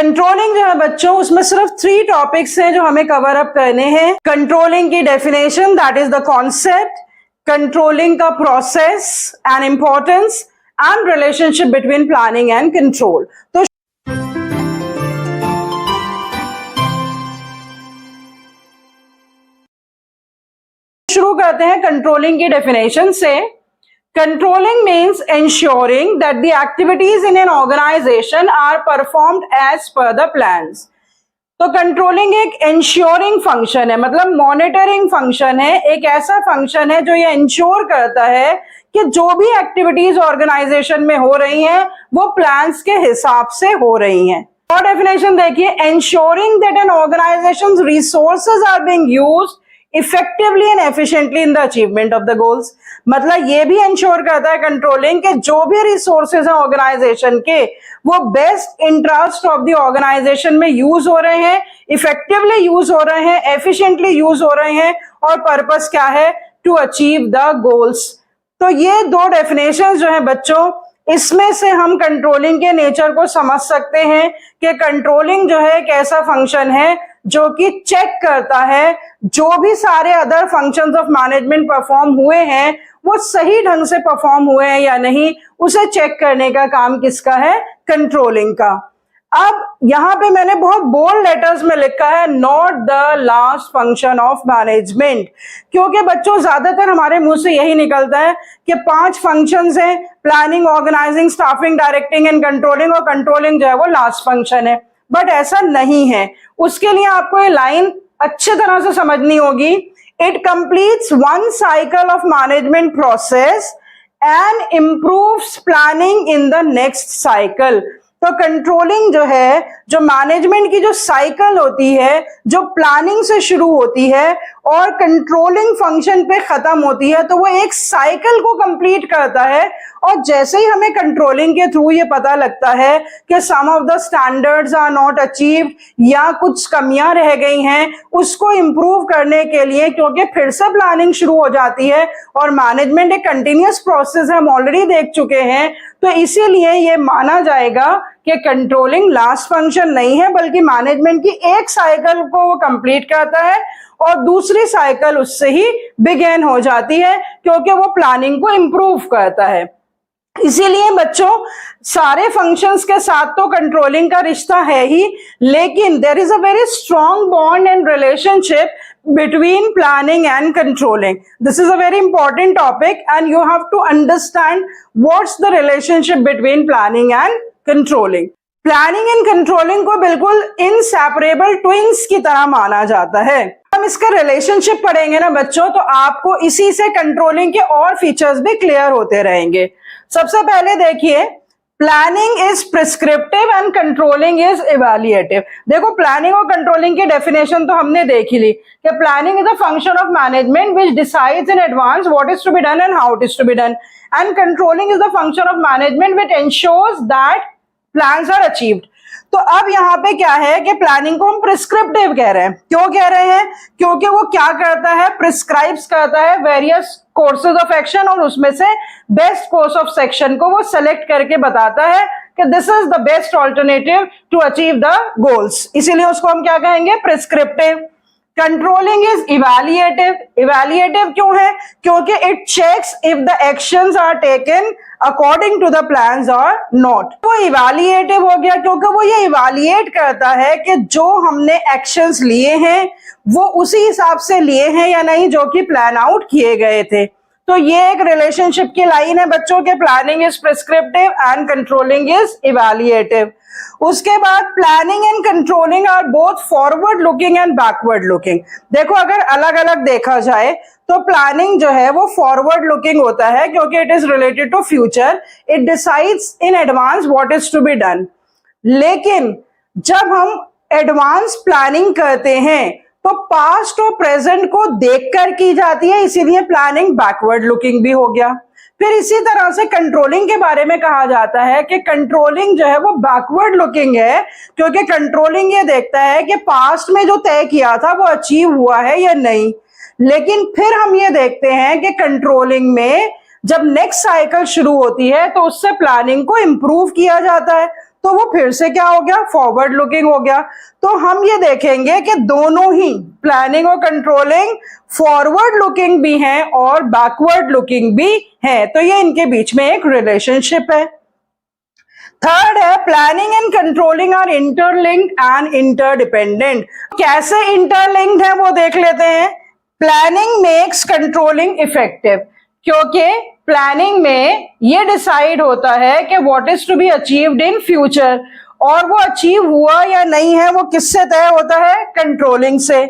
Controlling जो है बच्चों, उसमें सिर्फ 3 टॉपिक्स हैं जो हमें कवर अप करने हैं। कंट्रोलिंग की definition, that is the concept, controlling का process and importance and relationship between planning and control. तो शुरू करते हैं कंट्रोलिंग की डेफिनेशन से। Controlling means ensuring that the activities in an organization are performed as per the plans. तो controlling एक ensuring function है, मतलब मॉनिटरिंग फंक्शन है, एक ऐसा फंक्शन है जो ये इंश्योर करता है कि जो भी एक्टिविटीज ऑर्गेनाइजेशन में हो रही हैं वो प्लान्स के हिसाब से हो रही हैं। और डेफिनेशन देखिए, ensuring that an organization's resources are being used effectively and efficiently in the achievement of the goals. मतलब ये भी इंश्योर करता है कंट्रोलिंग के जो भी रिसोर्सेज हैं ऑर्गेनाइजेशन के वो best interest of the organisation में यूज हो रहे हैं, इफेक्टिवली यूज हो रहे हैं, एफिशिएंटली यूज हो रहे हैं, और पर्पस क्या है, टू अचीव द गोल्स। तो ये 2 डेफिनेशंस जो है बच्चों, इसमें से हम कंट्रोलिंग के नेचर को समझ सकते हैं कि कंट्रोलिंग जो है एक ऐसा फंक्शन है जो कि चेक करता है जो भी सारे other functions of management perform हुए हैं वो सही ढंग से परफॉर्म हुए हैं या नहीं, उसे चेक करने का काम किसका है, कंट्रोलिंग का। अब यहां पे मैंने बहुत बोल्ड लेटर्स में लिखा है not the last function of management, क्योंकि बच्चों ज्यादातर हमारे मुंह से यही निकलता है कि 5 फंक्शंस हैं, planning, organising, staffing, directing and controlling, और कंट्रोलिंग जो है वो लास्ट फंक्शन है। बट ऐसा नहीं है। उसके लिए आपको ये लाइन अच्छी तरह से समझनी होगी। It completes 1 cycle of management process and improves planning in the next cycle. तो कंट्रोलिंग जो है, जो मैनेजमेंट की जो साइकिल होती है, जो प्लानिंग से शुरू होती है और कंट्रोलिंग फंक्शन पे खत्म होती है, तो वो एक साइकिल को कंप्लीट करता है। और जैसे ही हमें कंट्रोलिंग के थ्रू ये पता लगता है कि some of the standards are not achieved या कुछ कमियां रह गई हैं, उसको इंप्रूव करने के लिए, क्योंकि फिर से प्लानिंग शुरू हो जाती है और मैनेजमेंट एक कंटिन्यूअस प्रोसेस है, हम ऑलरेडी देख चुके हैं, तो इसीलिए ये माना जाएगा कि कंट्रोलिंग लास्ट फंक्शन नहीं है, बल्कि मैनेजमेंट की एक साइकिल को वो कंप्लीट करता है और दूसरी साइकिल उससे ही बिगिन हो जाती है, क्योंकि वो प्लानिंग को इंप्रूव करता है। इसीलिए बच्चों सारे फंक्शंस के साथ तो कंट्रोलिंग का रिश्ता है ही, लेकिन there is a very strong bond and relationship between planning and controlling. This is a very important topic and you have to understand what's the relationship between planning and controlling. Planning and controlling को बिल्कुल inseparable twins की तरह माना जाता है। हम इसका relationship पढ़ेंगे ना बच्चों, तो आपको इसी से कंट्रोलिंग के और फीचर्स भी क्लियर होते रहेंगे। सबसे पहले देखिए, planning is prescriptive and controlling is evaluative. देखो, प्लानिंग और कंट्रोलिंग की डेफिनेशन तो हमने देख ही ली कि planning is a function of management which decides in advance what is to be done and how it is to be done, and controlling is the function of management which ensures that plans are achieved. तो अब यहाँ पे क्या है कि planning को हम prescriptive कह रहे हैं। क्यों कह रहे हैं? क्योंकि वो क्या करता है, प्रिस्क्राइब्स करता है वेरियस कोर्सेज ऑफ एक्शन और उसमें से बेस्ट कोर्स ऑफ सेक्शन को वो सेलेक्ट करके बताता है कि this is the best alternative to achieve the goals. इसीलिए उसको हम क्या कहेंगे, prescriptive. Controlling is evaluative. Evaluative क्यों है? क्योंकि it checks if the actions are taken according to the plans और नॉट। वो इवैल्यूएटिव हो गया क्योंकि वो ये इवैल्यूएट करता है कि जो हमने एक्शंस लिए हैं वो उसी हिसाब से लिए हैं या नहीं जो कि प्लान आउट किए गए थे। तो ये एक रिलेशनशिप की लाइन है बच्चों के, planning is prescriptive and controlling is evaluative. उसके बाद planning and controlling are both forward looking and backward looking. देखो, अगर अलग अलग देखा जाए तो प्लानिंग जो है वो फॉरवर्ड लुकिंग होता है क्योंकि it is related to future, it decides in advance what is to be done. लेकिन जब हम एडवांस प्लानिंग करते हैं तो पास्ट और प्रेजेंट को देखकर की जाती है, इसीलिए प्लानिंग बैकवर्ड लुकिंग भी हो गया। फिर इसी तरह से कंट्रोलिंग के बारे में कहा जाता है कि कंट्रोलिंग जो है वो बैकवर्ड लुकिंग है, क्योंकि कंट्रोलिंग ये देखता है कि पास्ट में जो तय किया था वो अचीव हुआ है या नहीं। लेकिन फिर हम ये देखते हैं कि कंट्रोलिंग में जब नेक्स्ट साइकिल शुरू होती है तो उससे प्लानिंग को इंप्रूव किया जाता है। तो वो फिर से क्या हो गया, फॉरवर्ड लुकिंग हो गया। तो हम ये देखेंगे कि दोनों ही प्लानिंग और कंट्रोलिंग फॉरवर्ड लुकिंग भी हैं और बैकवर्ड लुकिंग भी हैं, तो ये इनके बीच में एक रिलेशनशिप है। थर्ड है planning and controlling are interlinked and interdependent. कैसे इंटरलिंक्ड है वो देख लेते हैं। प्लानिंग मेक्स कंट्रोलिंग इफेक्टिव, क्योंकि प्लानिंग में ये डिसाइड होता है कि what is to be achieved in future, और वो अचीव हुआ या नहीं है वो किससे तय होता है, कंट्रोलिंग से।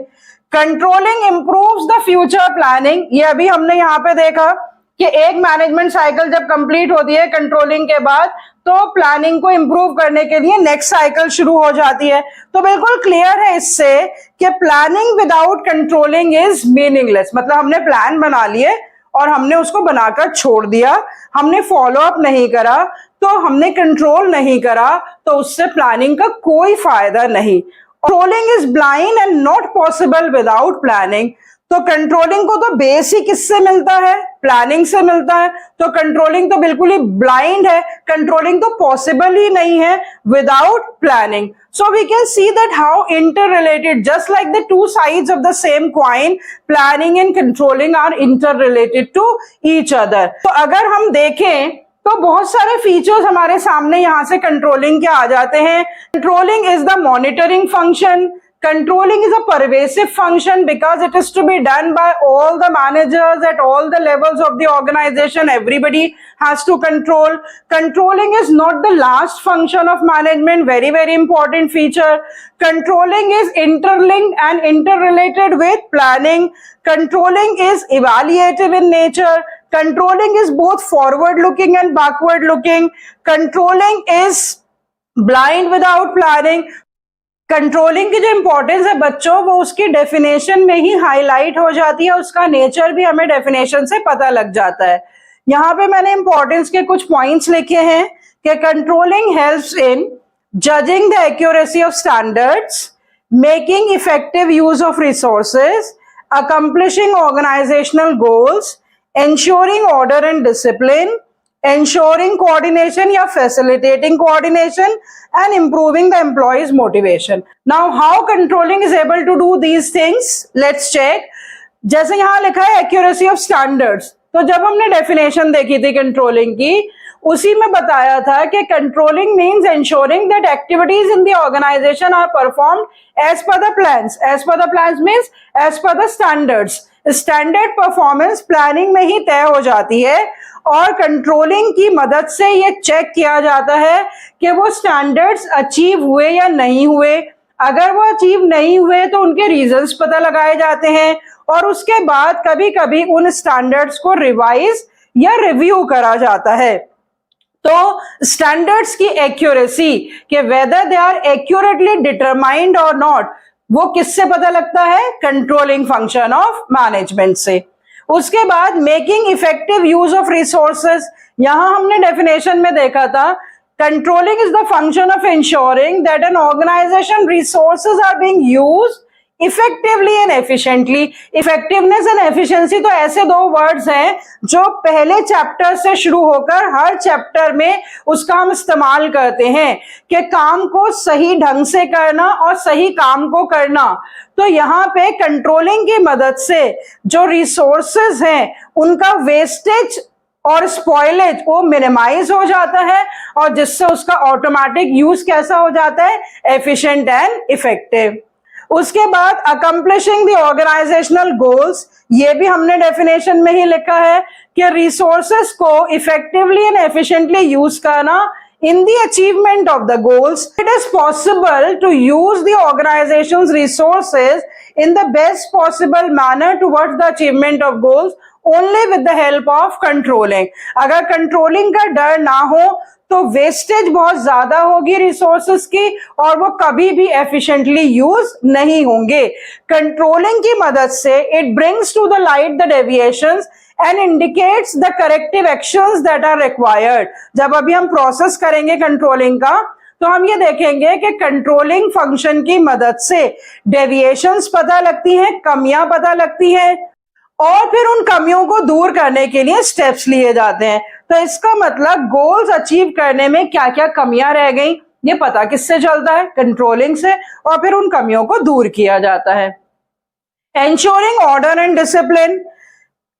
Controlling improves the future planning, ये अभी हमने यहाँ पे देखा कि एक मैनेजमेंट साइकिल जब कंप्लीट होती है कंट्रोलिंग के बाद, तो प्लानिंग को इंप्रूव करने के लिए नेक्स्ट साइकिल शुरू हो जाती है। तो बिल्कुल क्लियर है इससे कि planning without controlling is meaningless, मतलब हमने प्लान बना लिए और हमने उसको बनाकर छोड़ दिया, हमने फॉलो अप नहीं करा, तो हमने कंट्रोल नहीं करा, तो उससे प्लानिंग का कोई फायदा नहीं। Controlling is blind and not possible without planning. तो कंट्रोलिंग को तो बेस ही किससे मिलता है, प्लानिंग से मिलता है। तो कंट्रोलिंग तो बिल्कुल ही ब्लाइंड है, कंट्रोलिंग तो पॉसिबल ही नहीं है without planning. So we can see that how interrelated, just like the two sides of the same coin, planning and controlling are interrelated to each other. तो अगर हम देखें तो बहुत सारे फीचर्स हमारे सामने यहां से कंट्रोलिंग के आ जाते हैं। Controlling is the monitoring function. Controlling is a pervasive function because it is to be done by all the managers at all the levels of the organization. Everybody has to control. Controlling is not the last function of management. Very, very important feature. Controlling is interlinked and interrelated with planning. Controlling is evaluative in nature. Controlling is both forward looking and backward looking. Controlling is blind without planning. Controlling की जो importance है बच्चों, वो उसकी definition में ही highlight हो जाती है, उसका नेचर भी हमें डेफिनेशन से पता लग जाता है। यहाँ पे मैंने इंपॉर्टेंस के कुछ पॉइंट्स लिखे हैं कि controlling helps in judging the accuracy of standards, making effective use of resources, accomplishing organisational goals, ensuring order and discipline, ensuring coordination या facilitating coordination, and improving the employees motivation. Now how controlling is able to do these things, let's check. जैसे यहाँ लिखा है accuracy of standards, तो जब हमने definition देखी थी controlling की, उसी में बताया था कि controlling means ensuring that activities in the organization are performed as per the plans. As per the plans means as per the standards. Standard performance planning में ही तय हो जाती है और कंट्रोलिंग की मदद से ये चेक किया जाता है कि वो स्टैंडर्ड्स अचीव हुए या नहीं हुए। अगर वो अचीव नहीं हुए तो उनके रीजंस पता लगाए जाते हैं और उसके बाद कभी कभी उन स्टैंडर्ड्स को रिवाइज या रिव्यू करा जाता है। तो स्टैंडर्ड्स की एक्यूरेसी कि whether they are accurately determined और नॉट, वो किससे पता लगता है, कंट्रोलिंग फंक्शन ऑफ मैनेजमेंट से। उसके बाद making effective use of resources, यहां हमने डेफिनेशन में देखा था controlling is the function of ensuring that an organisation resources are being used effectively and efficiently. Effectiveness and efficiency तो ऐसे दो वर्ड्स हैं जो पहले चैप्टर से शुरू होकर हर चैप्टर में उसका हम इस्तेमाल करते हैं कि काम को सही ढंग से करना और सही काम को करना। तो यहाँ पे कंट्रोलिंग की मदद से जो रिसोर्सेज हैं उनका वेस्टेज और स्पॉइलेज वो मिनिमाइज हो जाता है और जिससे उसका ऑटोमेटिक यूज कैसा हो जाता है, एफिशिएंट एंड इफेक्टिव। उसके बाद अकम्प्लिशिंग द ऑर्गेनाइजेशनल गोल्स, ये भी हमने डेफिनेशन में ही लिखा है कि रिसोर्सेस को इफेक्टिवली एंड एफिशिएंटली यूज करना in the achievement of the goals. It is possible to use the organization's resources in the best possible manner towards the achievement of goals only with the help of controlling. अगर controlling का डर ना हो तो wastage बहुत ज्यादा होगी resources की और वो कभी भी एफिशिएंटली यूज नहीं होंगे। कंट्रोलिंग की मदद से it brings to the light the deviations and indicates the corrective actions that are required. जब अभी हम प्रोसेस करेंगे कंट्रोलिंग का तो हम ये देखेंगे कि कंट्रोलिंग फंक्शन की मदद से डेविएशंस पता लगती हैं, कमियां पता लगती हैं और फिर उन कमियों को दूर करने के लिए स्टेप्स लिए जाते हैं। तो इसका मतलब गोल्स अचीव करने में क्या क्या कमियां रह गई ये पता किससे चलता है? कंट्रोलिंग से, और फिर उन कमियों को दूर किया जाता है। Ensuring order and discipline,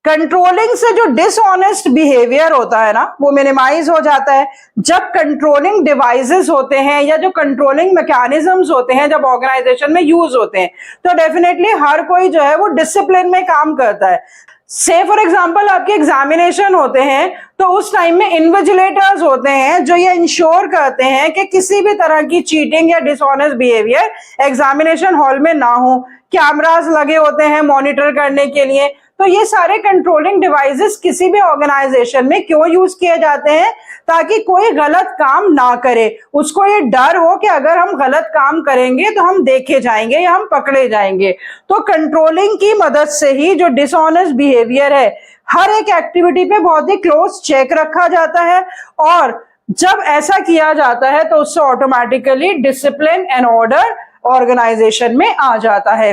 controlling से जो डिसऑनेस्ट बिहेवियर होता है ना वो मिनिमाइज हो जाता है। जब कंट्रोलिंग डिवाइसेस होते हैं या जो कंट्रोलिंग मैकेनिज्म्स होते हैं जब ऑर्गेनाइजेशन में यूज होते हैं तो डेफिनेटली हर कोई जो है वो डिसिप्लिन में काम करता है। से फॉर एग्जाम्पल आपके एग्जामिनेशन होते हैं तो उस टाइम में इन्विजिलेटर्स होते हैं जो ये इंश्योर करते हैं कि किसी भी तरह की चीटिंग या डिसऑनेस्ट बिहेवियर एग्जामिनेशन हॉल में ना हो। कैमरास लगे होते हैं मॉनिटर करने के लिए। तो ये सारे कंट्रोलिंग डिवाइसेस किसी भी ऑर्गेनाइजेशन में क्यों यूज किए जाते हैं? ताकि कोई गलत काम ना करे, उसको ये डर हो कि अगर हम गलत काम करेंगे तो हम देखे जाएंगे या हम पकड़े जाएंगे। तो कंट्रोलिंग की मदद से ही जो डिसऑनेस्ट बिहेवियर है हर एक एक्टिविटी पे बहुत ही क्लोज चेक रखा जाता है, और जब ऐसा किया जाता है तो उससे automatically discipline and order organisation में आ जाता है।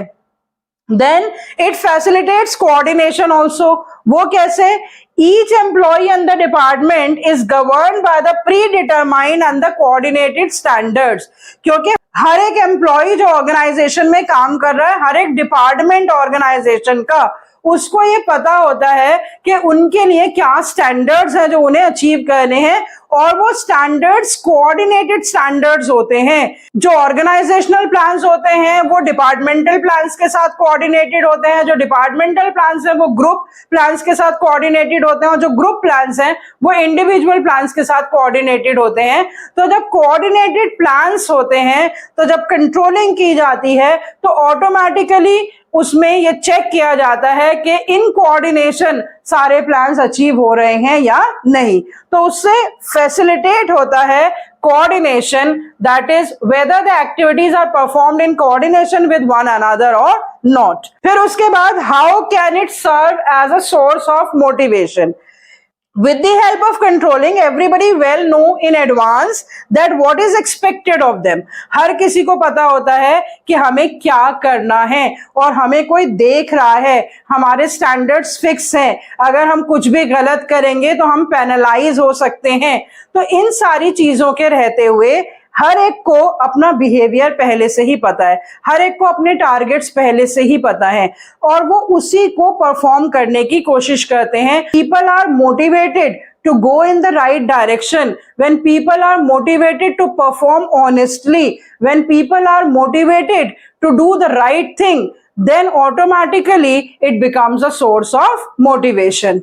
Then it facilitates coordination also. वो कैसे? Each employee in the department is governed by the predetermined and the coordinated standards. क्योंकि हर एक एम्प्लॉय जो ऑर्गेनाइजेशन में काम कर रहा है, हर एक डिपार्टमेंट ऑर्गेनाइजेशन का, उसको ये पता होता है कि उनके लिए क्या स्टैंडर्ड्स हैं जो उन्हें अचीव करने हैं, और वो स्टैंडर्ड्स कोऑर्डिनेटेड स्टैंडर्ड्स होते हैं। जो ऑर्गेनाइजेशनल प्लान्स होते हैं वो डिपार्टमेंटल प्लान्स के साथ कोऑर्डिनेटेड होते हैं, जो डिपार्टमेंटल प्लान्स हैं वो ग्रुप प्लान्स के साथ कोऑर्डिनेटेड होते हैं, और जो ग्रुप प्लान्स हैं वो इंडिविजुअल प्लान्स के साथ कोऑर्डिनेटेड होते हैं। तो जब कोऑर्डिनेटेड प्लान्स होते हैं तो जब कंट्रोलिंग की जाती है तो ऑटोमेटिकली उसमें ये चेक किया जाता है कि इन कोऑर्डिनेशन सारे प्लान्स अचीव हो रहे हैं या नहीं। तो उससे फैसिलिटेट होता है coordination, that is whether the activities are performed in coordination with one another और नॉट। फिर उसके बाद how can it serve as a source of motivation? With the help of controlling, everybody well know in advance that what is expected of them. हर किसी को पता होता है कि हमें क्या करना है और हमें कोई देख रहा है, हमारे स्टैंडर्ड्स फिक्स हैं, अगर हम कुछ भी गलत करेंगे तो हम पेनलाइज हो सकते हैं। तो इन सारी चीजों के रहते हुए हर एक को अपना बिहेवियर पहले से ही पता है, हर एक को अपने टारगेट्स पहले से ही पता है और वो उसी को परफॉर्म करने की कोशिश करते हैं। People are motivated to go in the right direction, when people are motivated to perform honestly, when people are motivated to do the right thing, then automatically it becomes a source of motivation.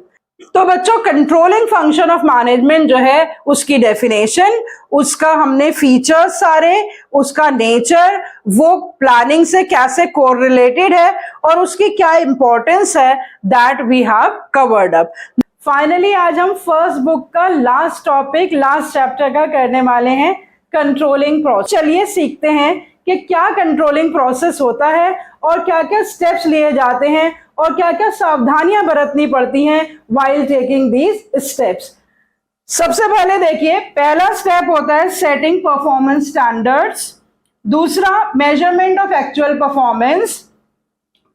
तो बच्चों controlling function of management जो है उसकी definition, उसका हमने features सारे, उसका nature, वो प्लानिंग से कैसे कोरिलेटेड है और उसकी क्या इंपॉर्टेंस है, that we have covered up. Finally आज हम फर्स्ट बुक का लास्ट टॉपिक, लास्ट चैप्टर का करने वाले हैं, कंट्रोलिंग प्रोसेस। चलिए सीखते हैं कि क्या कंट्रोलिंग प्रोसेस होता है और क्या क्या स्टेप्स लिए जाते हैं और क्या क्या सावधानियां बरतनी पड़ती हैं व्हाइल टेकिंग दीज स्टेप्स। सबसे पहले देखिए, पहला स्टेप होता है सेटिंग परफॉर्मेंस स्टैंडर्ड्स, दूसरा मेजरमेंट ऑफ एक्चुअल परफॉर्मेंस,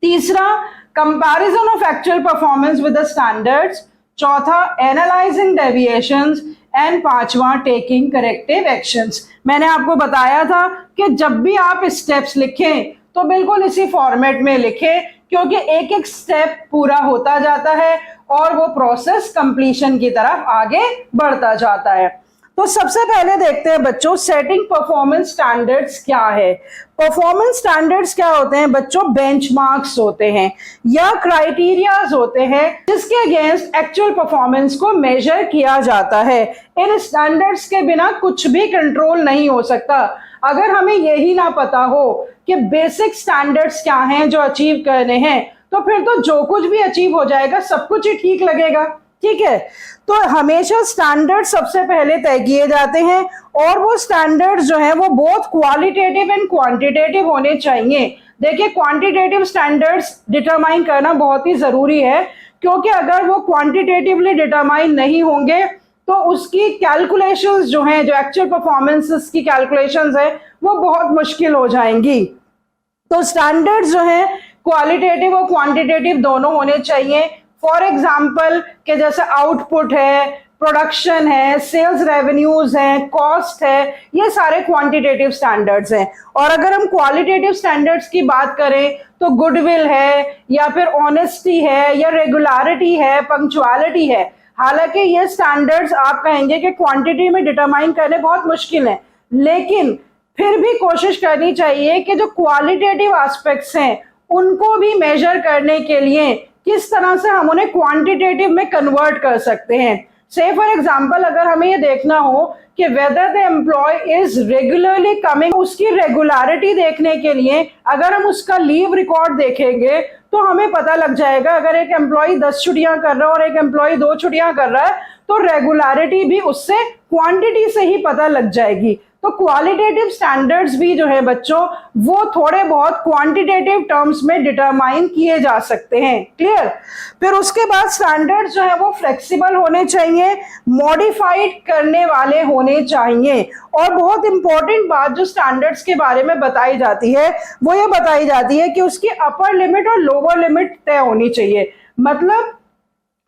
तीसरा comparison of actual performance with the standards, चौथा एनालाइजिंग डेविएशंस एंड पांचवा टेकिंग करेक्टिव एक्शंस। मैंने आपको बताया था कि जब भी आप स्टेप्स लिखें तो बिल्कुल इसी फॉर्मेट में लिखें, क्योंकि एक एक स्टेप पूरा होता जाता है और वो प्रोसेस कंप्लीशन की तरफ आगे बढ़ता जाता है। तो सबसे पहले देखते हैं बच्चों, सेटिंग परफॉर्मेंस स्टैंडर्ड्स क्या है। परफॉर्मेंस स्टैंडर्ड्स क्या होते हैं बच्चों? बेंचमार्क्स होते हैं या क्राइटेरियाज होते हैं जिसके अगेंस्ट एक्चुअल परफॉर्मेंस को मेजर किया जाता है। इन स्टैंडर्ड्स के बिना कुछ भी कंट्रोल नहीं हो सकता। अगर हमें यही ना पता हो कि बेसिक स्टैंडर्ड्स क्या हैं जो अचीव करने हैं, तो फिर तो जो कुछ भी अचीव हो जाएगा सब कुछ ही ठीक लगेगा। ठीक है, तो हमेशा स्टैंडर्ड सबसे पहले तय किए जाते हैं और वो स्टैंडर्ड्स जो हैं वो बोथ क्वालिटेटिव एंड क्वांटिटेटिव होने चाहिए। देखिए, क्वांटिटेटिव स्टैंडर्ड्स डिटरमाइन करना बहुत ही जरूरी है, क्योंकि अगर वो क्वांटिटेटिवली डिटरमाइन नहीं होंगे तो उसकी कैलकुलेशंस जो हैं, जो एक्चुअल परफॉर्मेंसेस की कैलकुलेशंस है, वो बहुत मुश्किल हो जाएंगी। तो स्टैंडर्ड्स जो हैं क्वालिटेटिव और क्वांटिटेटिव दोनों होने चाहिए। फॉर एग्जाम्पल के जैसे आउटपुट है, प्रोडक्शन है, सेल्स रेवेन्यूज हैं, कॉस्ट है, ये सारे क्वांटिटेटिव स्टैंडर्ड्स हैं। और अगर हम क्वालिटेटिव स्टैंडर्ड्स की बात करें तो गुडविल है, या फिर ऑनेस्टी है, या रेगुलरिटी है, पंक्चुअलिटी है। हालांकि ये स्टैंडर्ड्स आप कहेंगे कि क्वांटिटी में डिटरमाइन करने बहुत मुश्किल है, लेकिन फिर भी कोशिश करनी चाहिए कि जो क्वालिटेटिव एस्पेक्ट्स हैं उनको भी मेजर करने के लिए किस तरह से हम उन्हें क्वांटिटेटिव में कन्वर्ट कर सकते हैं। से फॉर एग्जाम्पल अगर हमें ये देखना हो कि whether the employee is regularly coming, उसकी रेगुलरिटी देखने के लिए अगर हम उसका लीव रिकॉर्ड देखेंगे तो हमें पता लग जाएगा। अगर एक एम्प्लॉय 10 छुट्टियां कर रहा है और एक एम्प्लॉय 2 छुट्टियां कर रहा है तो रेगुलरिटी भी उससे क्वांटिटी से ही पता लग जाएगी। तो क्वालिटेटिव स्टैंडर्ड्स भी जो है बच्चों वो थोड़े बहुत क्वांटिटेटिव टर्म्स में डिटरमाइन किए जा सकते हैं। क्लियर? फिर उसके बाद स्टैंडर्ड्स जो है वो फ्लेक्सिबल होने चाहिए, मॉडिफाइड करने वाले होने चाहिए। और बहुत इंपॉर्टेंट बात जो स्टैंडर्ड्स के बारे में बताई जाती है वो ये बताई जाती है कि उसकी अपर लिमिट और लोअर लिमिट तय होनी चाहिए। मतलब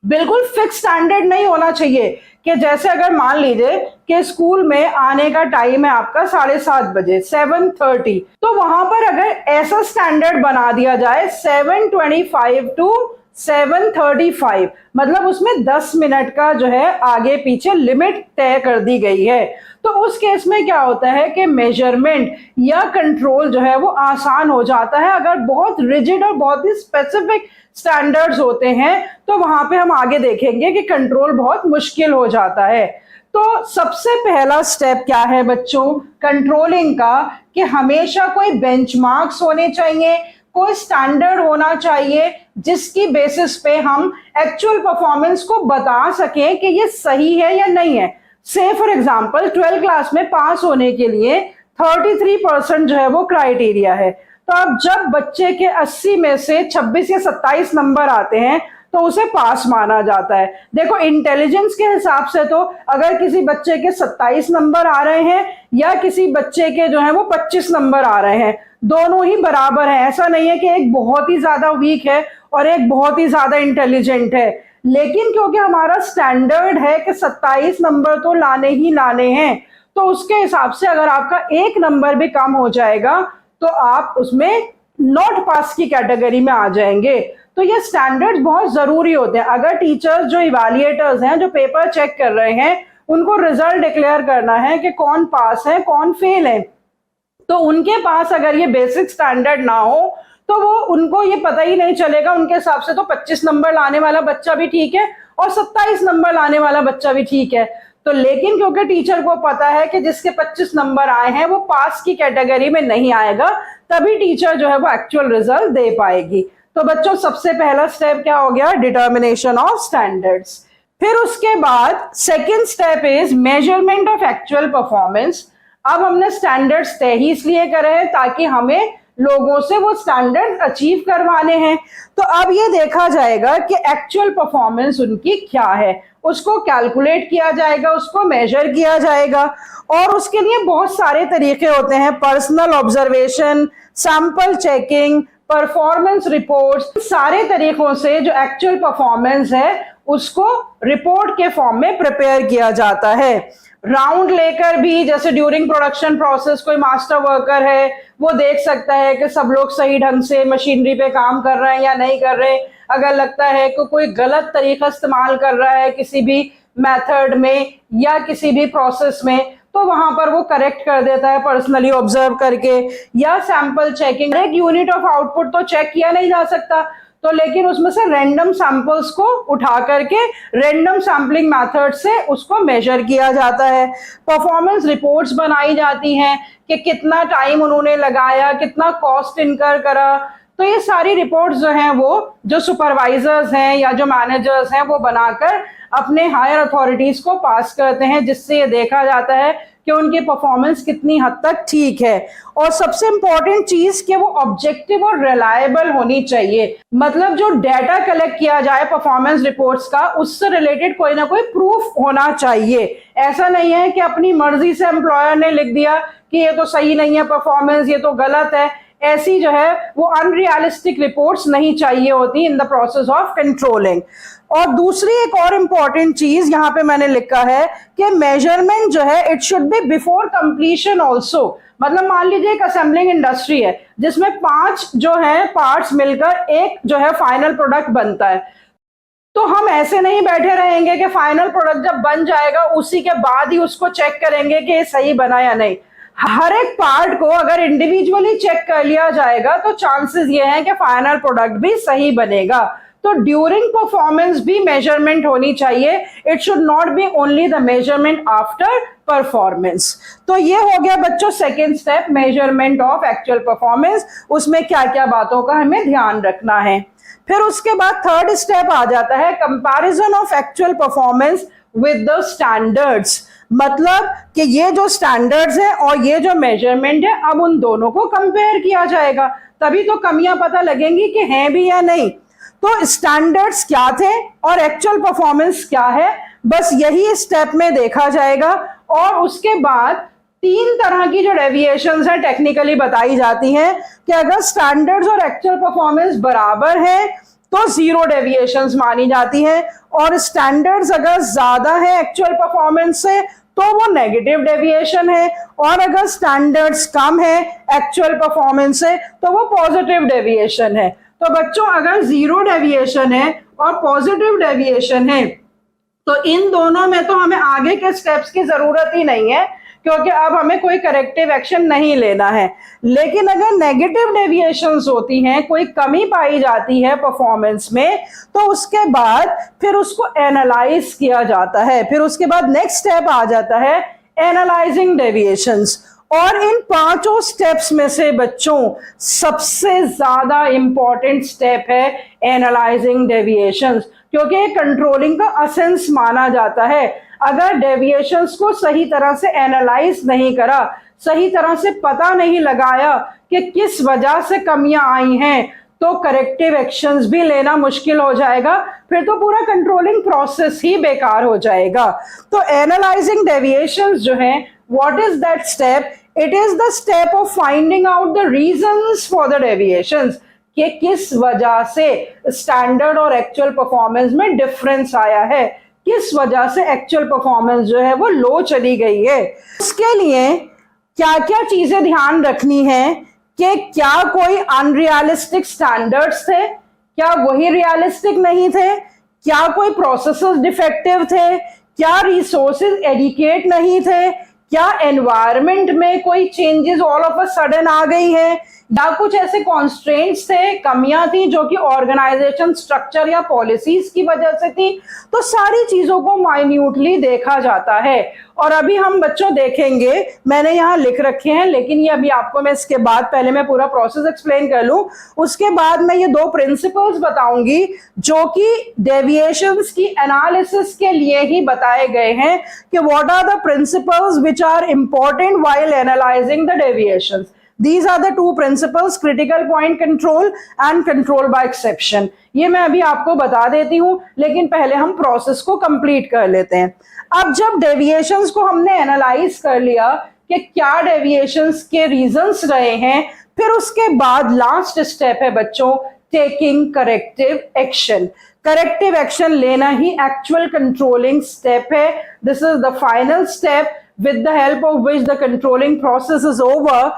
बिल्कुल फिक्स स्टैंडर्ड नहीं होना चाहिए कि जैसे अगर मान लीजिए कि स्कूल में आने का टाइम है आपका 7:30 बजे 7:30, तो वहां पर अगर ऐसा स्टैंडर्ड बना दिया जाए 7:25 to 7:35, मतलब उसमें 10 मिनट का जो है आगे पीछे लिमिट तय कर दी गई है, तो उस केस में क्या होता है कि मेजरमेंट या कंट्रोल जो है वो आसान हो जाता है। अगर बहुत रिजिड और बहुत ही स्पेसिफिक स्टैंडर्ड्स होते हैं तो वहां पे हम आगे देखेंगे कि कंट्रोल बहुत मुश्किल हो जाता है। तो सबसे पहला स्टेप क्या है बच्चों कंट्रोलिंग का, कि हमेशा कोई बेंचमार्क्स होने चाहिए, कोई स्टैंडर्ड होना चाहिए जिसकी बेसिस पे हम एक्चुअल परफॉर्मेंस को बता सकें कि ये सही है या नहीं है। से फॉर एग्जांपल 12th क्लास में पास होने के लिए 33% जो है वो क्राइटेरिया है। तो अब जब बच्चे के 80 में से 26 या 27 नंबर आते हैं तो उसे पास माना जाता है। देखो इंटेलिजेंस के हिसाब से तो अगर किसी बच्चे के 27 नंबर आ रहे हैं या किसी बच्चे के जो है वो 25 नंबर आ रहे हैं, दोनों ही बराबर हैं। ऐसा नहीं है कि एक बहुत ही ज्यादा वीक है और एक बहुत ही ज्यादा इंटेलिजेंट है, लेकिन क्योंकि हमारा स्टैंडर्ड है कि 27 नंबर तो लाने ही लाने हैं, तो उसके हिसाब से अगर आपका एक नंबर भी कम हो जाएगा तो आप उसमें नॉट पास की कैटेगरी में आ जाएंगे। तो ये स्टैंडर्ड्स बहुत जरूरी होते हैं। अगर टीचर्स जो इवैल्यूएटर्स हैं जो पेपर चेक कर रहे हैं उनको रिजल्ट डिक्लेयर करना है कि कौन पास है कौन फेल है, तो उनके पास अगर ये बेसिक स्टैंडर्ड ना हो तो वो उनको ये पता ही नहीं चलेगा। उनके हिसाब से तो 25 नंबर लाने वाला बच्चा भी ठीक है और 27 नंबर लाने वाला बच्चा भी ठीक है। तो लेकिन क्योंकि टीचर को पता है कि जिसके 25 नंबर आए हैं वो पास की कैटेगरी में नहीं आएगा, तभी टीचर जो है वो एक्चुअल रिजल्ट दे पाएगी। तो बच्चों सबसे पहला स्टेप क्या हो गया? Determination of standards. फिर उसके बाद second step is measurement of actual performance. अब हमने स्टैंडर्ड्स तय ही इसलिए करे हैं ताकि हमें लोगों से वो स्टैंडर्ड अचीव करवाने हैं। तो अब ये देखा जाएगा कि एक्चुअल परफॉर्मेंस उनकी क्या है, उसको कैलकुलेट किया जाएगा, उसको मेजर किया जाएगा। और उसके लिए बहुत सारे तरीके होते हैं, personal observation, sample checking, performance reports. सारे तरीकों से जो एक्चुअल परफॉर्मेंस है उसको रिपोर्ट के फॉर्म में प्रिपेयर किया जाता है। राउंड लेकर भी, जैसे ड्यूरिंग प्रोडक्शन प्रोसेस कोई मास्टर वर्कर है वो देख सकता है कि सब लोग सही ढंग से मशीनरी पे काम कर रहे हैं या नहीं कर रहे। अगर लगता है कि कोई गलत तरीका इस्तेमाल कर रहा है किसी भी मेथड में या किसी भी प्रोसेस में, तो वहां पर वो करेक्ट कर देता है पर्सनली ऑब्जर्व करके। या सैंपल चेकिंग, एक यूनिट ऑफ आउटपुट तो चेक किया नहीं जा सकता, तो लेकिन उसमें से रैंडम सैंपल्स को उठा करके रैंडम सैम्पलिंग मेथड से उसको मेजर किया जाता है। परफॉर्मेंस रिपोर्ट्स बनाई जाती हैं कि कितना टाइम उन्होंने लगाया, कितना कॉस्ट इनकर करा। तो ये सारी रिपोर्ट्स जो हैं वो जो सुपरवाइजर्स हैं या जो मैनेजर्स हैं वो बनाकर अपने हायर अथॉरिटीज को पास करते हैं, जिससे ये देखा जाता है कि उनकी परफॉर्मेंस कितनी हद तक ठीक है। और सबसे इंपॉर्टेंट चीज कि वो ऑब्जेक्टिव और रिलायबल होनी चाहिए। मतलब जो डाटा कलेक्ट किया जाए परफॉर्मेंस रिपोर्ट्स का, उससे रिलेटेड कोई ना कोई प्रूफ होना चाहिए। ऐसा नहीं है कि अपनी मर्जी से एम्प्लॉयर ने लिख दिया कि ये तो सही नहीं है परफॉर्मेंस, ये तो गलत है। ऐसी जो है वो अनरियलिस्टिक रिपोर्ट्स नहीं चाहिए होती in the process of controlling. और दूसरी एक और इंपॉर्टेंट चीज यहाँ पे मैंने लिखा है कि मेजरमेंट जो है it should be before completion also. मतलब मान लीजिए एक असेंबलिंग इंडस्ट्री है जिसमें 5 जो है पार्ट्स मिलकर एक जो है फाइनल प्रोडक्ट बनता है, तो हम ऐसे नहीं बैठे रहेंगे कि फाइनल प्रोडक्ट जब बन जाएगा उसी के बाद ही उसको चेक करेंगे कि ये सही बना या नहीं। हर एक पार्ट को अगर इंडिविजुअली चेक कर लिया जाएगा तो चांसेस ये हैं कि फाइनल प्रोडक्ट भी सही बनेगा। तो ड्यूरिंग परफॉर्मेंस भी मेजरमेंट होनी चाहिए, it should not be only the measurement after performance. तो ये हो गया बच्चों second step, measurement of actual performance. उसमें क्या क्या बातों का हमें ध्यान रखना है। फिर उसके बाद थर्ड स्टेप आ जाता है comparison of actual performance with the standards. मतलब कि ये जो स्टैंडर्ड्स है और ये जो मेजरमेंट है, अब उन दोनों को कंपेयर किया जाएगा, तभी तो कमियां पता लगेंगी कि हैं भी या नहीं। तो स्टैंडर्ड्स क्या थे और एक्चुअल परफॉर्मेंस क्या है, बस यही स्टेप में देखा जाएगा। और उसके बाद 3 तरह की जो डेविएशंस है टेक्निकली बताई जाती हैं कि अगर स्टैंडर्ड्स और एक्चुअल परफॉर्मेंस बराबर है तो 0 डेविएशंस मानी जाती है, और स्टैंडर्ड्स अगर ज्यादा है एक्चुअल परफॉर्मेंस से तो वो नेगेटिव डेविएशन है, और अगर स्टैंडर्ड्स कम है एक्चुअल परफॉर्मेंस से तो वो पॉजिटिव डेविएशन है। तो बच्चों अगर 0 डेविएशन है और पॉजिटिव डेविएशन है तो इन दोनों में तो हमें आगे के स्टेप्स की जरूरत ही नहीं है, क्योंकि अब हमें कोई करेक्टिव एक्शन नहीं लेना है। लेकिन अगर नेगेटिव डेविएशंस होती हैं, कोई कमी पाई जाती है परफॉर्मेंस में, तो उसके बाद फिर उसको एनालाइज किया जाता है। फिर उसके बाद नेक्स्ट स्टेप आ जाता है एनालाइजिंग डेविएशंस। और इन 5 स्टेप्स में से बच्चों सबसे ज्यादा इंपॉर्टेंट स्टेप है एनालाइजिंग डेविएशंस, क्योंकि ये कंट्रोलिंग का एसेंस माना जाता है। अगर डेविएशंस को सही तरह से एनालाइज नहीं करा, सही तरह से पता नहीं लगाया कि किस वजह से कमियां आई हैं, तो करेक्टिव एक्शंस भी लेना मुश्किल हो जाएगा, फिर तो पूरा कंट्रोलिंग प्रोसेस ही बेकार हो जाएगा। तो एनालाइजिंग डेविएशंस जो है, what is that step? It is the step of finding out the reasons for the deviations, कि किस वजह से स्टैंडर्ड और एक्चुअल परफॉर्मेंस में डिफरेंस आया है, किस वजह से एक्चुअल परफॉर्मेंस जो है वो लो चली गई है। उसके लिए क्या क्या चीजें ध्यान रखनी है कि क्या कोई अनरियलिस्टिक स्टैंडर्ड्स थे, क्या वही रियलिस्टिक नहीं थे, क्या कोई प्रोसेसेस डिफेक्टिव थे, क्या रिसोर्सेज एडिक्वेट नहीं थे, क्या एनवायरनमेंट में कोई changes all of a sudden आ गई है, या कुछ ऐसे कॉन्स्ट्रेंट्स थे, कमियां थी जो कि ऑर्गेनाइजेशन स्ट्रक्चर या पॉलिसीज की वजह से थी। तो सारी चीजों को माइन्यूटली देखा जाता है। और अभी हम बच्चों देखेंगे, मैंने यहाँ लिख रखे हैं, लेकिन ये अभी आपको मैं इसके बाद पहले मैं पूरा प्रोसेस एक्सप्लेन कर लूं, उसके बाद मैं ये 2 प्रिंसिपल्स बताऊंगी जो कि डेविएशंस की एनालिसिस के लिए ही बताए गए हैं कि what are the principles which are important while analysing the deviations. These are the 2 principles, critical point control and control by exception. ये मैं अभी आपको बता देती हूँ, लेकिन पहले हम प्रोसेस को कंप्लीट कर लेते हैं। अब जब डेविएशंस को हमने एनालाइज कर लिया कि क्या डेविएशंस के रीजंस रहे हैं, फिर उसके बाद लास्ट स्टेप है बच्चों taking corrective action. Corrective action लेना ही एक्चुअल कंट्रोलिंग स्टेप है। This is the final step with the help of which the controlling process is over.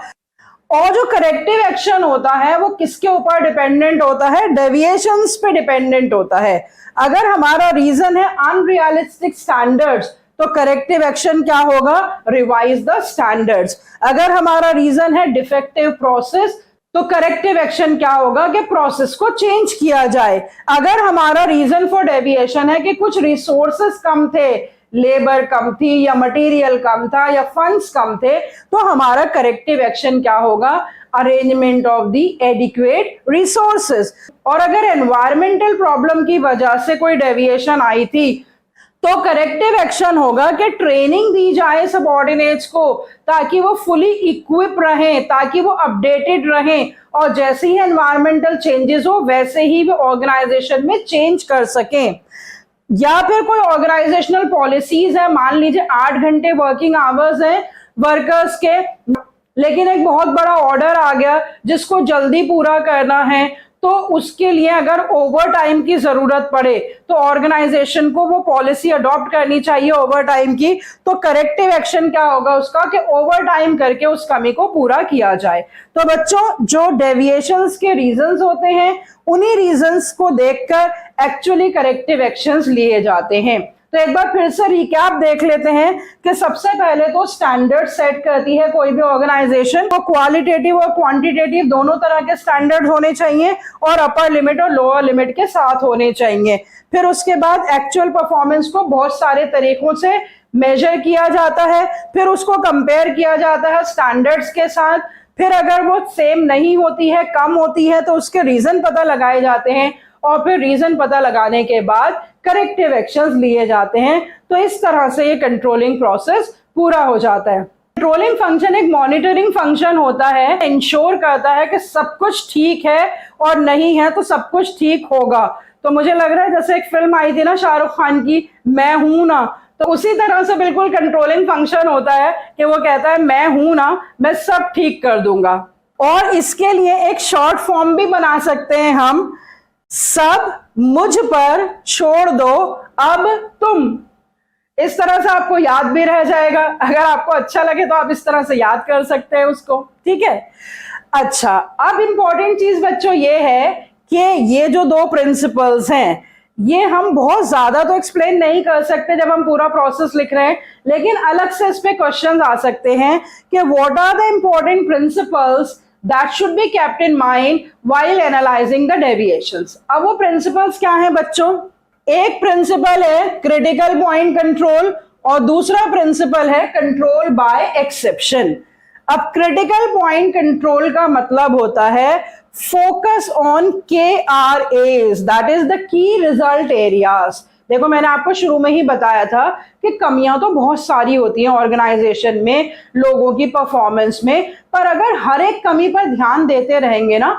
और जो करेक्टिव एक्शन होता है वो किसके ऊपर डिपेंडेंट होता है? डेविएशंस पे डिपेंडेंट होता है। अगर हमारा रीजन है अनरियलिस्टिक स्टैंडर्ड्स, तो करेक्टिव एक्शन क्या होगा? Revise the standards. अगर हमारा रीजन है डिफेक्टिव प्रोसेस, तो करेक्टिव एक्शन क्या होगा कि प्रोसेस को चेंज किया जाए। अगर हमारा रीजन फॉर डेविएशन है कि कुछ रिसोर्सेस कम थे, लेबर कम थी या मटेरियल कम था या फंड्स कम थे, तो हमारा करेक्टिव एक्शन क्या होगा? Arrangement of the adequate resources. और अगर एनवायरमेंटल प्रॉब्लम की वजह से कोई डेविएशन आई थी, तो करेक्टिव एक्शन होगा कि ट्रेनिंग दी जाए सबऑर्डिनेट्स को, ताकि वो फुली इक्विप रहें, ताकि वो अपडेटेड रहें, और जैसे ही एनवायरमेंटल चेंजेस हो वैसे ही वो ऑर्गेनाइजेशन में चेंज कर सकें। या फिर कोई ऑर्गेनाइजेशनल पॉलिसीज है, मान लीजिए 8 घंटे वर्किंग आवर्स हैं वर्कर्स के, लेकिन एक बहुत बड़ा ऑर्डर आ गया जिसको जल्दी पूरा करना है, तो उसके लिए अगर ओवर टाइम की जरूरत पड़े तो ऑर्गेनाइजेशन को वो पॉलिसी अडॉप्ट करनी चाहिए ओवर टाइम की। तो करेक्टिव एक्शन क्या होगा उसका कि ओवर टाइम करके उस कमी को पूरा किया जाए। तो बच्चों, जो डेविएशंस के रीजंस होते हैं उन्हीं रीजंस को देखकर एक्चुअली करेक्टिव एक्शंस लिए जाते हैं। तो एक बार फिर से रिकैप देख लेते हैं कि सबसे पहले तो स्टैंडर्ड सेट करती है कोई भी ऑर्गेनाइजेशन, तो क्वालिटेटिव और क्वांटिटेटिव दोनों तरह के स्टैंडर्ड होने चाहिए और अपर लिमिट और लोअर लिमिट के साथ होने चाहिए। फिर उसके बाद एक्चुअल परफॉर्मेंस को बहुत सारे तरीकों से मेजर किया जाता है, फिर उसको कंपेयर किया जाता है स्टैंडर्ड्स के साथ। फिर अगर वो सेम नहीं होती है, कम होती है, तो उसके रीजन पता लगाए जाते हैं और फिर रीजन पता लगाने के बाद करेक्टिव एक्शंस लिए जाते हैं। तो इस तरह से ये कंट्रोलिंग प्रोसेस पूरा हो जाता है। कंट्रोलिंग फंक्शन एक मॉनिटरिंग फंक्शन होता है, इंश्योर करता है कि सब कुछ ठीक है और नहीं है तो सब कुछ ठीक होगा। तो मुझे लग रहा है जैसे एक फिल्म आई थी ना शाहरुख खान की, मैं हूं ना, तो उसी तरह से बिल्कुल कंट्रोलिंग फंक्शन होता है कि वो कहता है मैं हूं ना, मैं सब ठीक कर दूंगा। और इसके लिए एक शॉर्ट फॉर्म भी बना सकते हैं हम, सब मुझ पर छोड़ दो अब तुम। इस तरह से आपको याद भी रह जाएगा, अगर आपको अच्छा लगे तो आप इस तरह से याद कर सकते हैं उसको, ठीक है। अच्छा, अब इंपॉर्टेंट चीज बच्चों ये है कि ये जो दो प्रिंसिपल्स हैं ये हम बहुत ज्यादा तो एक्सप्लेन नहीं कर सकते जब हम पूरा प्रोसेस लिख रहे हैं, लेकिन अलग से इस पे क्वेश्चंस आ सकते हैं कि what are the important principles that should be kept in mind while analyzing the deviations। अब वो प्रिंसिपल्स क्या हैं बच्चों? एक प्रिंसिपल है क्रिटिकल पॉइंट कंट्रोल और दूसरा प्रिंसिपल है कंट्रोल बाय एक्सेप्शन। अब क्रिटिकल पॉइंट कंट्रोल का मतलब होता है focus on KRAs, that is the key result areas. देखो, मैंने आपको शुरू में ही बताया था कि कमियां तो बहुत सारी होती हैं ऑर्गेनाइजेशन में, लोगों की परफॉर्मेंस में, पर अगर हर एक कमी पर ध्यान देते रहेंगे ना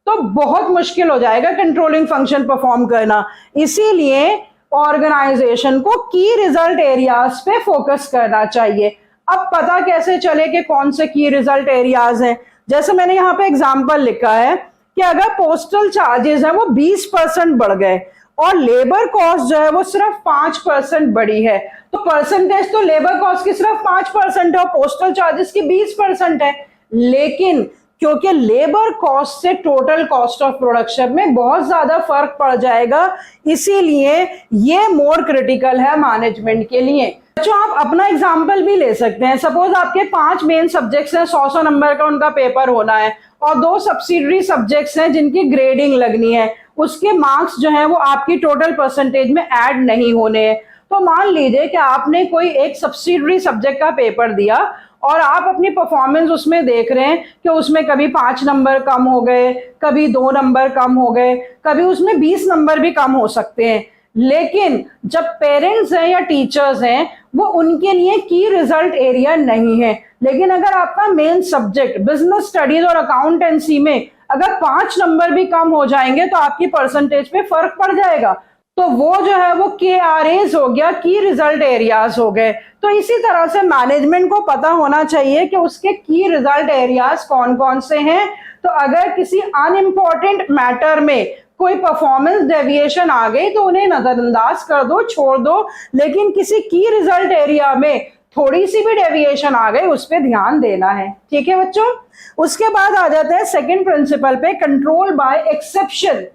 तो बहुत मुश्किल हो जाएगा कंट्रोलिंग फंक्शन परफॉर्म करना। इसीलिए ऑर्गेनाइजेशन को की रिजल्ट एरियाज पे फोकस करना चाहिए। अब पता कैसे चले कि कौन से की रिजल्ट एरियाज हैं? जैसे मैंने यहाँ पे एग्जाम्पल लिखा है कि अगर पोस्टल चार्जेस हैं वो 20% बढ़ गए और लेबर कॉस्ट जो है वो सिर्फ 5% बढ़ी है, तो परसेंटेज तो लेबर कॉस्ट की सिर्फ 5% है और पोस्टल चार्जेस की 20% है। लेकिन क्योंकि लेबर कॉस्ट से टोटल कॉस्ट ऑफ प्रोडक्शन में बहुत ज्यादा फर्क पड़ जाएगा, इसीलिए ये मोर क्रिटिकल है मैनेजमेंट के लिए। बच्चों, आप अपना एग्जाम्पल भी ले सकते हैं। सपोज आपके 5 मेन सब्जेक्ट्स हैं, 100 नंबर का उनका पेपर होना है और 2 सब्सिडरी सब्जेक्ट्स हैं जिनकी ग्रेडिंग लगनी है, उसके मार्क्स जो हैं वो आपकी टोटल परसेंटेज में ऐड नहीं होने हैं। तो मान लीजिए कि आपने कोई एक सब्सिडरी सब्जेक्ट का पेपर दिया और आप अपनी परफॉर्मेंस उसमें देख रहे हैं कि उसमें कभी 5 नंबर कम हो गए, कभी 2 नंबर कम हो गए, कभी उसमें 20 नंबर भी कम हो सकते हैं। लेकिन जब पेरेंट्स हैं या टीचर्स हैं वो उनके लिए की रिजल्ट एरिया नहीं है। लेकिन अगर आपका मेन सब्जेक्ट बिजनेस स्टडीज और अकाउंटेंसी में अगर 5 नंबर भी कम हो जाएंगे तो आपकी परसेंटेज पे फर्क पड़ जाएगा। तो वो जो है वो KRAs हो गया, की रिजल्ट एरियाज हो गए। तो इसी तरह से मैनेजमेंट को पता होना चाहिए कि उसके की रिजल्ट एरियाज कौन कौन से हैं। तो अगर किसी अनइम्पॉर्टेंट मैटर में कोई परफॉर्मेंस डेविएशन आ गई तो उन्हें नजरअंदाज कर दो, छोड़ दो, लेकिन किसी की रिजल्ट एरिया में थोड़ी सी भी डेविएशन आ गई उस पर ध्यान देना है, ठीक है बच्चों। उसके बाद आ जाते हैं सेकंड प्रिंसिपल पे, कंट्रोल बाय एक्सेप्शन।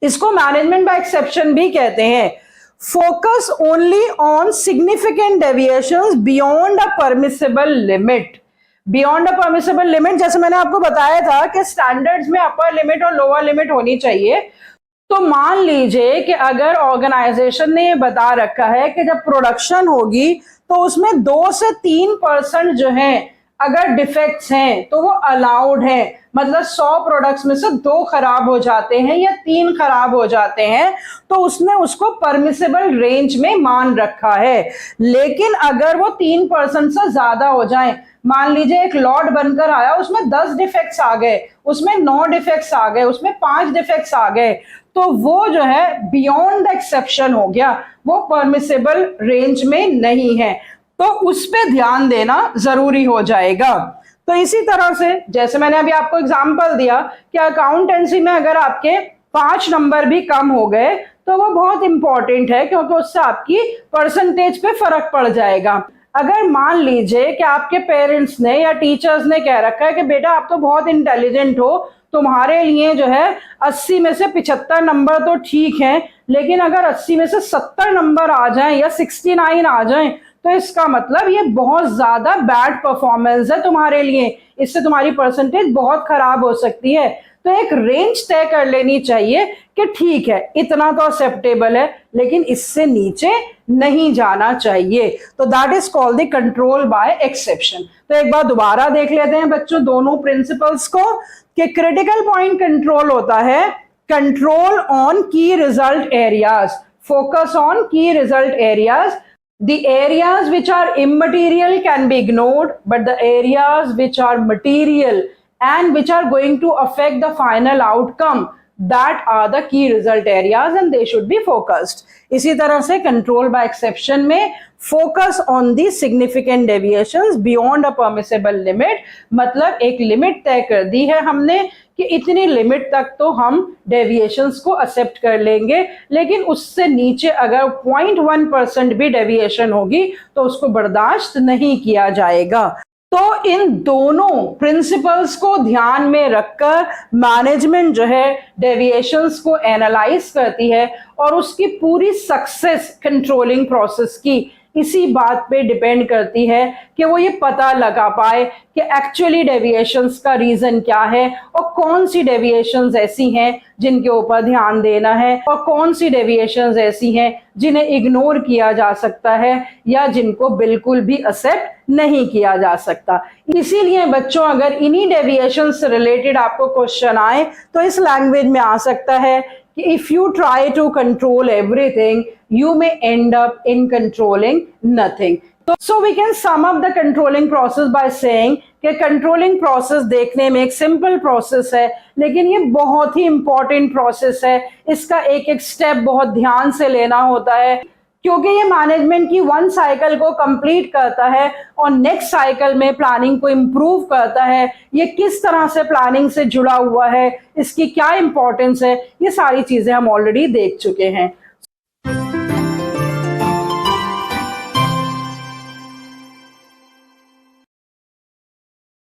इसको मैनेजमेंट बाय एक्सेप्शन भी कहते हैं। Focus only on significant deviations beyond a permissible limit. Beyond a permissible limit, जैसे मैंने आपको बताया था कि स्टैंडर्ड्स में अपर लिमिट और लोअर लिमिट होनी चाहिए। तो मान लीजिए कि अगर ऑर्गेनाइजेशन ने ये बता रखा है कि जब प्रोडक्शन होगी तो उसमें 2 से 3% जो है अगर डिफेक्ट्स हैं तो वो अलाउड है, मतलब 100 प्रोडक्ट्स में से 2 खराब हो जाते हैं या 3 खराब हो जाते हैं तो उसने उसको परमिसिबल रेंज में मान रखा है। लेकिन अगर वो 3% से ज्यादा हो जाए, मान लीजिए एक लॉट बनकर आया उसमें 10 डिफेक्ट्स आ गए, उसमें 9 डिफेक्ट्स आ गए, उसमें 5 डिफेक्ट्स आ गए, तो वो जो है बियॉन्ड द एक्सेप्शन हो गया, वो परमिसिबल रेंज में नहीं है। तो उस पे ध्यान देना जरूरी हो जाएगा। तो इसी तरह से जैसे मैंने अभी आपको एग्जांपल दिया कि अकाउंटेंसी में अगर आपके 5 नंबर भी कम हो गए तो वो बहुत इंपॉर्टेंट है, क्योंकि उससे आपकी परसेंटेज पे फर्क पड़ जाएगा। अगर मान लीजिए कि आपके पेरेंट्स ने या टीचर्स ने कह रखा है कि बेटा आप तो बहुत इंटेलिजेंट हो, तुम्हारे लिए जो है 80 में से 75 नंबर तो ठीक है, लेकिन अगर 80 में से 70 नंबर आ जाएं या 69 आ जाएं तो इसका मतलब ये बहुत ज्यादा बैड परफॉर्मेंस है तुम्हारे लिए, इससे तुम्हारी परसेंटेज बहुत खराब हो सकती है। तो एक रेंज तय कर लेनी चाहिए कि ठीक है इतना तो एक्सेप्टेबल है, लेकिन इससे नीचे नहीं जाना चाहिए। तो that is called the control by exception. तो एक बार दोबारा देख लेते हैं बच्चों दोनों प्रिंसिपल्स को, कि क्रिटिकल पॉइंट कंट्रोल होता है कंट्रोल ऑन की रिजल्ट एरियाज, फोकस ऑन की result areas. The areas which are immaterial can be ignored, but the areas which are material and which are going to affect the final outcome, that are the key result areas and they should be focused. इसी तरह से control by exception में focus on the significant deviations beyond a permissible limit, मतलब एक limit तय कर दी है हमने कि इतनी लिमिट तक तो हम डेविएशंस को एक्सेप्ट कर लेंगे, लेकिन उससे नीचे अगर 0.1% भी डेविएशन होगी तो उसको बर्दाश्त नहीं किया जाएगा। तो इन दोनों प्रिंसिपल्स को ध्यान में रखकर मैनेजमेंट जो है डेविएशंस को एनालाइज करती है और उसकी पूरी सक्सेस कंट्रोलिंग प्रोसेस की इसी बात पे डिपेंड करती है कि वो ये पता लगा पाए कि एक्चुअली डेविएशंस का रीजन क्या है और कौन सी डेविएशंस ऐसी हैं जिनके ऊपर ध्यान देना है और कौन सी डेविएशंस ऐसी हैं जिन्हें इग्नोर किया जा सकता है या जिनको बिल्कुल भी एक्सेप्ट नहीं किया जा सकता। इसीलिए बच्चों अगर इन्हीं डेविएशंस से रिलेटेड आपको क्वेश्चन आए तो इस लैंग्वेज में आ सकता है if you try to control everything, you may end up in controlling nothing. So we can sum up the controlling process by saying कि controlling process देखने में एक simple process है, लेकिन ये बहुत ही important process है। इसका एक एक step बहुत ध्यान से लेना होता है, क्योंकि ये मैनेजमेंट की वन साइकिल को कंप्लीट करता है और नेक्स्ट साइकिल में प्लानिंग को इम्प्रूव करता है। ये किस तरह से प्लानिंग से जुड़ा हुआ है, इसकी क्या इंपॉर्टेंस है, ये सारी चीजें हम ऑलरेडी देख चुके हैं।